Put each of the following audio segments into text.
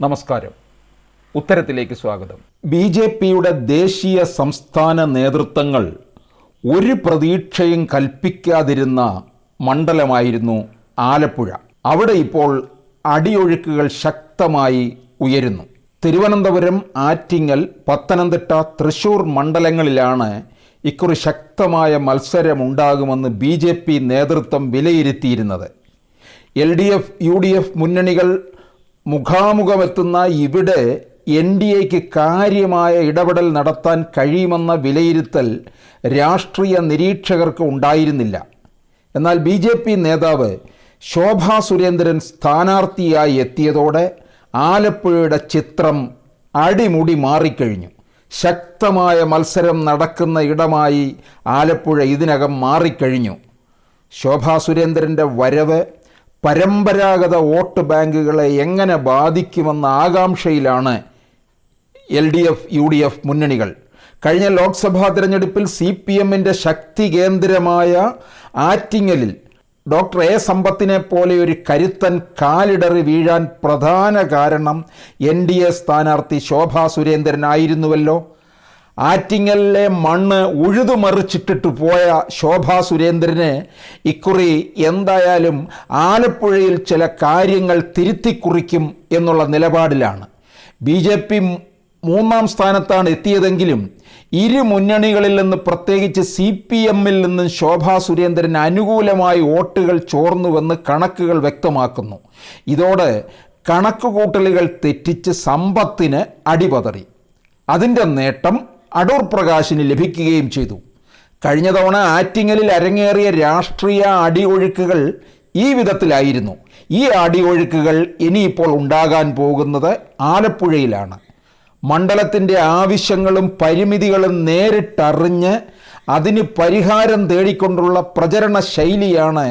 നമസ്കാരം. ഉത്തരത്തിലേക്ക് സ്വാഗതം. ബി.ജെ.പിയുടെ ദേശീയ സംസ്ഥാന നേതൃത്വങ്ങൾ ഒരു പ്രതീക്ഷയും കൽപ്പിക്കാതിരുന്ന മണ്ഡലമായിരുന്നു ആലപ്പുഴ. അവിടെ ഇപ്പോൾ അടിയൊഴുക്കുകൾ ശക്തമായി ഉയരുന്നു. തിരുവനന്തപുരം, ആറ്റിങ്ങൽ, പത്തനംതിട്ട, തൃശൂർ മണ്ഡലങ്ങളിലാണ് ഇക്കുറി ശക്തമായ മത്സരമുണ്ടാകുമെന്ന് ബി.ജെ.പി നേതൃത്വം വിലയിരുത്തിയിരുന്നത്. എൽ.ഡി.എഫ്, യു.ഡി.എഫ് മുന്നണികൾ മുഖാമുഖമെത്തുന്ന ഇവിടെ എൻ.ഡി.എക്ക് കാര്യമായ ഇടപെടൽ നടത്താൻ കഴിയുമെന്ന വിലയിരുത്തൽ രാഷ്ട്രീയ നിരീക്ഷകർക്ക് ഉണ്ടായിരുന്നില്ല. എന്നാൽ ബി.ജെ.പി നേതാവ് ശോഭാ സുരേന്ദ്രൻ സ്ഥാനാർത്ഥിയായി എത്തിയതോടെ ആലപ്പുഴയുടെ ചിത്രം അടിമുടി മാറിക്കഴിഞ്ഞു. ശക്തമായ മത്സരം നടക്കുന്ന ഇടമായി ആലപ്പുഴ ഇതിനകം മാറിക്കഴിഞ്ഞു. ശോഭാ സുരേന്ദ്രൻ്റെ വരവ് പരമ്പരാഗത വോട്ട് ബാങ്കുകളെ എങ്ങനെ ബാധിക്കുമെന്ന ആകാംക്ഷയിലാണ് എൽ.ഡി.എഫ്, യു.ഡി.എഫ് മുന്നണികൾ. കഴിഞ്ഞ ലോക്സഭാ തിരഞ്ഞെടുപ്പിൽ CPMൻ്റെ ശക്തി കേന്ദ്രമായ ആറ്റിങ്ങലിൽ ഡോക്ടർ എ സമ്പത്തിനെ പോലെ ഒരു കരുത്തൻ കാലിടറി വീഴാൻ പ്രധാന കാരണം NDA സ്ഥാനാർത്ഥി ശോഭാ സുരേന്ദ്രനായിരുന്നുവല്ലോ. ആറ്റിങ്ങലിലെ മണ്ണ് ഉഴുതുമറിച്ചിട്ടിട്ട് പോയ ശോഭാ സുരേന്ദ്രന് ഇക്കുറി എന്തായാലും ആലപ്പുഴയിൽ ചില കാര്യങ്ങൾ തിരുത്തിക്കുറിക്കും എന്നുള്ള നിലപാടിലാണ്. ബി.ജെ.പി 3ാം സ്ഥാനത്താണ് എത്തിയതെങ്കിലും ഇരു മുന്നണികളിൽ നിന്ന്, പ്രത്യേകിച്ച് CPMൽ നിന്നും ശോഭാ സുരേന്ദ്രന് അനുകൂലമായി വോട്ടുകൾ ചോർന്നുവെന്ന് കണക്കുകൾ വ്യക്തമാക്കുന്നു. ഇതോടെ കണക്കുകൂട്ടലുകൾ തെറ്റിച്ച് സമ്പത്തിന് അടിപതറി. അതിൻ്റെ നേട്ടം അടൂർ പ്രകാശിന് ലഭിക്കുകയും ചെയ്തു. കഴിഞ്ഞ തവണ ആറ്റിങ്ങലിൽ അരങ്ങേറിയ രാഷ്ട്രീയ അടിയൊഴുക്കുകൾ ഈ വിധത്തിലായിരുന്നു. ഈ അടിയൊഴുക്കുകൾ ഇനിയിപ്പോൾ ഉണ്ടാകാൻ പോകുന്നത് ആലപ്പുഴയിലാണ്. മണ്ഡലത്തിൻ്റെ ആവശ്യങ്ങളും പരിമിതികളും നേരിട്ടറിഞ്ഞ് അതിന് പരിഹാരം തേടിക്കൊണ്ടുള്ള പ്രചരണ ശൈലിയാണ്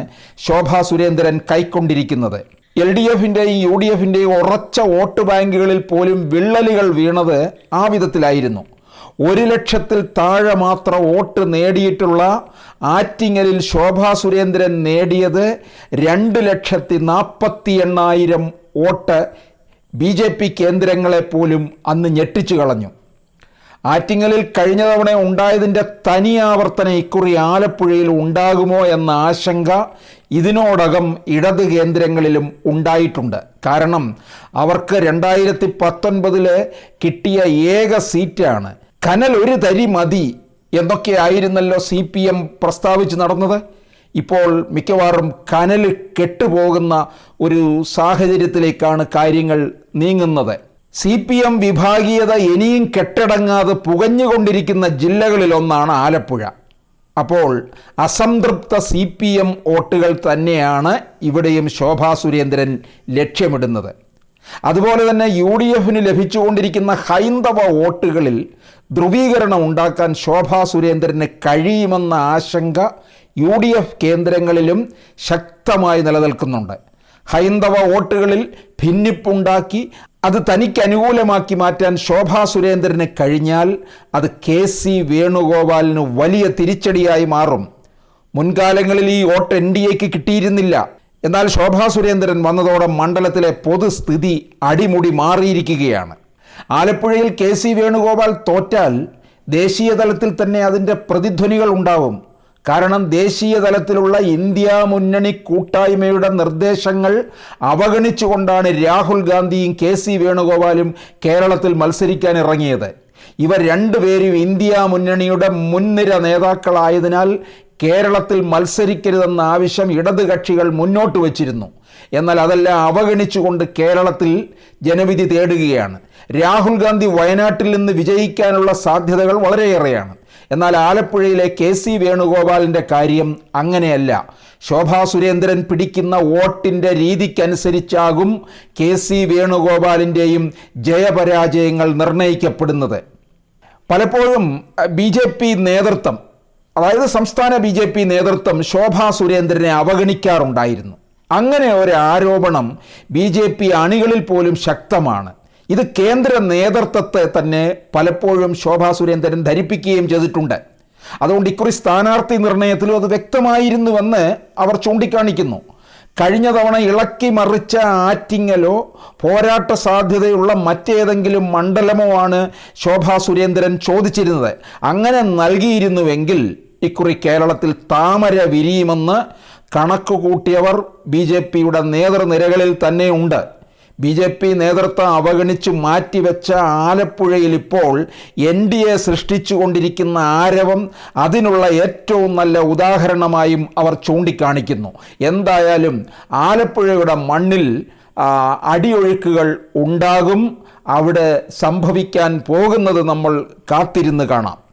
ശോഭാ സുരേന്ദ്രൻ കൈക്കൊണ്ടിരിക്കുന്നത്. LDFൻ്റെയും UDFൻ്റെയും ഉറച്ച വോട്ട് ബാങ്കുകളിൽ പോലും വിള്ളലുകൾ വീണത് ആ വിധത്തിലായിരുന്നു. 1 ലക്ഷത്തിൽ താഴെ മാത്രം വോട്ട് നേടിയിട്ടുള്ള ആറ്റിങ്ങലിൽ ശോഭാ സുരേന്ദ്രൻ നേടിയത് 2,48,000 വോട്ട് ബി.ജെ.പി കേന്ദ്രങ്ങളെപ്പോലും അന്ന് ഞെട്ടിച്ചു കളഞ്ഞു. ആറ്റിങ്ങലിൽ കഴിഞ്ഞ തവണ ഉണ്ടായതിൻ്റെ തനി ആവർത്തനം ഇക്കുറി ആലപ്പുഴയിൽ ഉണ്ടാകുമോ എന്ന ആശങ്ക ഇതിനോടകം ഇടത് കേന്ദ്രങ്ങളിലും ഉണ്ടായിട്ടുണ്ട്. കാരണം അവർക്ക് 2019 കിട്ടിയ ഏക സീറ്റാണ്. കനൽ ഒരു തരി മതി എന്നൊക്കെയായിരുന്നല്ലോ CPM പ്രസ്താവിച്ച് നടന്നത്. ഇപ്പോൾ മിക്കവാറും കനൽ കെട്ടുപോകുന്ന ഒരു സാഹചര്യത്തിലേക്കാണ് കാര്യങ്ങൾ നീങ്ങുന്നത്. CPM വിഭാഗീയത ഇനിയും കെട്ടടങ്ങാതെ പുകഞ്ഞുകൊണ്ടിരിക്കുന്ന ജില്ലകളിലൊന്നാണ് ആലപ്പുഴ. അപ്പോൾ അസംതൃപ്ത CPM വോട്ടുകൾ തന്നെയാണ് ഇവിടെയും ശോഭാ സുരേന്ദ്രൻ ലക്ഷ്യമിടുന്നത്. അതുപോലെ തന്നെ UDFന് ലഭിച്ചുകൊണ്ടിരിക്കുന്ന ഹൈന്ദവ വോട്ടുകളിൽ ധ്രുവീകരണം ഉണ്ടാക്കാൻ ശോഭാ സുരേന്ദ്രന് കഴിയുമെന്ന ആശങ്ക UDF കേന്ദ്രങ്ങളിലും ശക്തമായി നിലനിൽക്കുന്നുണ്ട്. ഹൈന്ദവ വോട്ടുകളിൽ ഭിന്നിപ്പുണ്ടാക്കി അത് തനിക്ക് അനുകൂലമാക്കി മാറ്റാൻ ശോഭാ സുരേന്ദ്രന് കഴിഞ്ഞാൽ അത് KC വേണുഗോപാലിന് വലിയ തിരിച്ചടിയായി മാറും. മുൻകാലങ്ങളിൽ ഈ വോട്ട് NDAക്ക് കിട്ടിയിരുന്നില്ല. എന്നാൽ ശോഭാ സുരേന്ദ്രൻ വന്നതോടെ മണ്ഡലത്തിലെ പൊതുസ്ഥിതി അടിമുടി മാറിയിരിക്കുകയാണ്. ആലപ്പുഴയിൽ KC വേണുഗോപാൽ തോറ്റാൽ ദേശീയ തലത്തിൽ തന്നെ അതിൻ്റെ പ്രതിധ്വനികൾ ഉണ്ടാവും. കാരണം ദേശീയ തലത്തിലുള്ള ഇന്ത്യ മുന്നണി കൂട്ടായ്മയുടെ നിർദ്ദേശങ്ങൾ അവഗണിച്ചുകൊണ്ടാണ് രാഹുൽ ഗാന്ധിയും KC വേണുഗോപാലും കേരളത്തിൽ മത്സരിക്കാൻ ഇറങ്ങിയത്. ഇവർ രണ്ടുപേരും ഇന്ത്യ മുന്നണിയുടെ മുൻനിര നേതാക്കളായതിനാൽ കേരളത്തിൽ മത്സരിക്കരുതെന്ന ആവശ്യം ഇടത് കക്ഷികൾ മുന്നോട്ട് വച്ചിരുന്നു. എന്നാൽ അതെല്ലാം അവഗണിച്ചുകൊണ്ട് കേരളത്തിൽ ജനവിധി തേടുകയാണ്. രാഹുൽ ഗാന്ധി വയനാട്ടിൽ നിന്ന് വിജയിക്കാനുള്ള സാധ്യതകൾ വളരെയേറെയാണ്. എന്നാൽ ആലപ്പുഴയിലെ KC വേണുഗോപാലിൻ്റെ കാര്യം അങ്ങനെയല്ല. ശോഭാ സുരേന്ദ്രൻ പിടിക്കുന്ന വോട്ടിൻ്റെ രീതിക്കനുസരിച്ചാകും KC വേണുഗോപാലിൻ്റെയും ജയപരാജയങ്ങൾ നിർണ്ണയിക്കപ്പെടുന്നത്. പലപ്പോഴും BJP നേതൃത്വം, അതായത് സംസ്ഥാന BJP നേതൃത്വം ശോഭാ സുരേന്ദ്രനെ അവഗണിക്കാറുണ്ടായിരുന്നു. അങ്ങനെ ഒരു ആരോപണം BJP അണികളിൽ പോലും ശക്തമാണ്. ഇത് കേന്ദ്ര നേതൃത്വത്തെ തന്നെ പലപ്പോഴും ശോഭാ സുരേന്ദ്രൻ ധരിപ്പിക്കുകയും ചെയ്തിട്ടുണ്ട്. അതുകൊണ്ട് ഇക്കുറി സ്ഥാനാർത്ഥി നിർണയത്തിലും അത് വ്യക്തമായിരുന്നുവെന്ന് അവർ ചൂണ്ടിക്കാണിക്കുന്നു. കഴിഞ്ഞ തവണ ഇളക്കി മറിച്ച ആറ്റിങ്ങലോ പോരാട്ട സാധ്യതയുള്ള മറ്റേതെങ്കിലും മണ്ഡലമോ ആണ് ശോഭാ സുരേന്ദ്രൻ ചോദിച്ചിരുന്നത്. അങ്ങനെ നൽകിയിരുന്നുവെങ്കിൽ ഇക്കുറി കേരളത്തിൽ താമര വിരിയുമെന്ന് കണക്കുകൂട്ടിയവർ BJPയുടെ നേതൃനിരകളിൽ തന്നെയുണ്ട്. BJP നേതൃത്വം അവഗണിച്ച് മാറ്റിവെച്ച ആലപ്പുഴയിൽ ഇപ്പോൾ NDA സൃഷ്ടിച്ചുകൊണ്ടിരിക്കുന്ന ആരവം അതിനുള്ള ഏറ്റവും നല്ല ഉദാഹരണമായും അവർ ചൂണ്ടിക്കാണിക്കുന്നു. എന്തായാലും ആലപ്പുഴയുടെ മണ്ണിൽ അടിയൊഴുക്കുകൾ ഉണ്ടാകും. അവിടെ സംഭവിക്കാൻ പോകുന്നത് നമ്മൾ കാത്തിരുന്ന് കാണാം.